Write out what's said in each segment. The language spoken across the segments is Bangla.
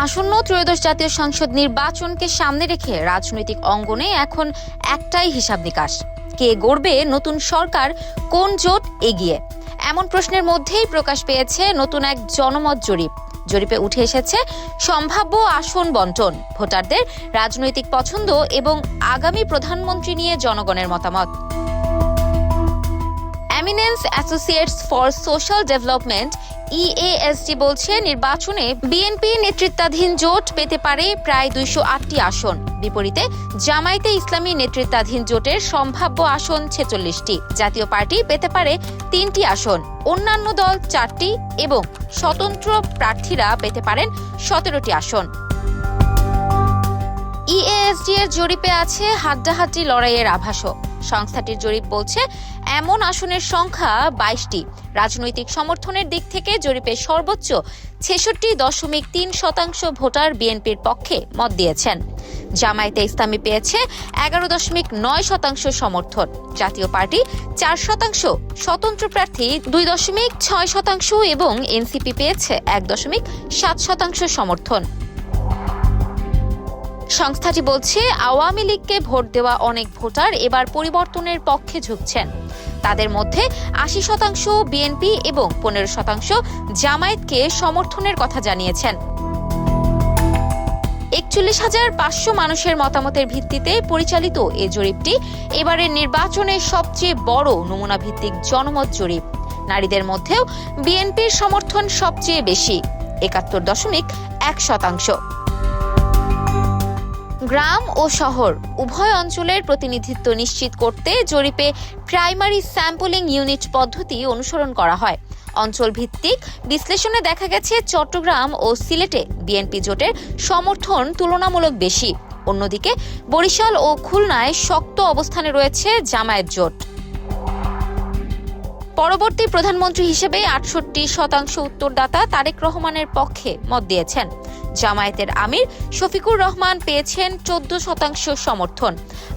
আসন্ন ত্রয়োদশ জাতীয় সংসদ নির্বাচনকে সামনে রেখে রাজনৈতিক অঙ্গনে এখন একটাই হিসাব নিকাশ, কে গড়বে নতুন সরকার, কোন জোট এগিয়ে। এমন প্রশ্নের মধ্যেই প্রকাশ পেয়েছে নতুন এক জনমত জরিপে উঠে এসেছে সম্ভাব্য আসন বণ্টন, ভোটারদের রাজনৈতিক পছন্দ এবং আগামী প্রধানমন্ত্রী নিয়ে জনগণের মতামত। Eminence associates for social development EASD বলছে, নির্বাচনে বিএনপি নেতৃত্বাধীন জোট পেতে পারে প্রায় 208টি আসন, বিপরীতে জামায়াতে ইসলামী নেতৃত্বাধীন জোটের সম্ভাব্য আসন 46টি। জাতীয় পার্টি পেতে পারে 3টি আসন, অন্যান্য দল 4টি এবং স্বতন্ত্র প্রার্থীরা পেতে পারেন 17টি আসন। EASD এর জরিপে আছে হাড্ডাহাড্ডি লড়াইয়ের আভাসও। সংস্থাটির জরিপ বলছে এমন আসনের সংখ্যা 22টি। রাজনৈতিক সমর্থনের দিক থেকে জরিপে সর্বোচ্চ 66.3% ভোটার বিএনপির পক্ষে মত দিয়েছেন। জামায়াতে ইসলামী পেয়েছে 11.9% সমর্থন, জাতীয় পার্টি 4%, স্বতন্ত্র প্রার্থী 2.6% এবং এনসিপি পেয়েছে 1.7% সমর্থন। সংস্থাটি বলছে, আওয়ামী লীগকে ভোট দেওয়া অনেক ভোটার এবার পরিবর্তনের পক্ষে ঝুঁকছেন। তাদের মধ্যে 80% বিএনপি এবং 15% জামায়াতকে সমর্থনের কথা জানিয়েছেন। 41,500 মানুষের মতামতের ভিত্তিতে পরিচালিত এ জরিপটি এবারের নির্বাচনের সবচেয়ে বড় নমুনা ভিত্তিক জনমত জরিপ। নারীদের মধ্যেও বিএনপির সমর্থন সবচেয়ে বেশি, 71.1%। গ্রাম ও শহর উভয় অঞ্চলের প্রতিনিধিত্ব নিশ্চিত করতে জরিপে প্রাইমারি স্যাম্পলিং ইউনিট পদ্ধতি অনুসরণ করা হয়। অঞ্চল ভিত্তিক বিশ্লেষণে দেখা গেছে চট্টগ্রাম ও সিলেটে বিএনপি জোটের সমর্থন তুলনামূলক বেশি, অন্যদিকে বরিশাল ও খুলনায় শক্ত অবস্থানে রয়েছে জামায়াত জোট। পরবর্তী প্রধানমন্ত্রী হিসেবে 68% উত্তরদাতা তারেক রহমানের পক্ষে মত দিয়েছেন। জামায়াতের আমির শফিকুর রহমান পেয়েছেন 14% সমর্থন,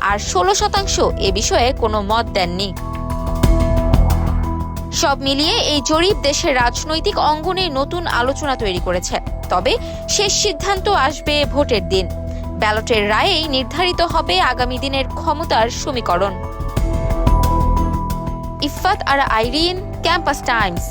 আর 16% এ বিষয়ে কোনো মত দেননি। সব মিলিয়ে এই জরিপ দেশের রাজনৈতিক অঙ্গনে নতুন আলোচনা তৈরি করেছে। তবে শেষ সিদ্ধান্ত আসবে ভোটের দিন। ব্যালটের রায়েই নির্ধারিত হবে আগামী দিনের ক্ষমতার সমীকরণ। ইফফাত আরা আইরিন, ক্যাম্পাস টাইমস।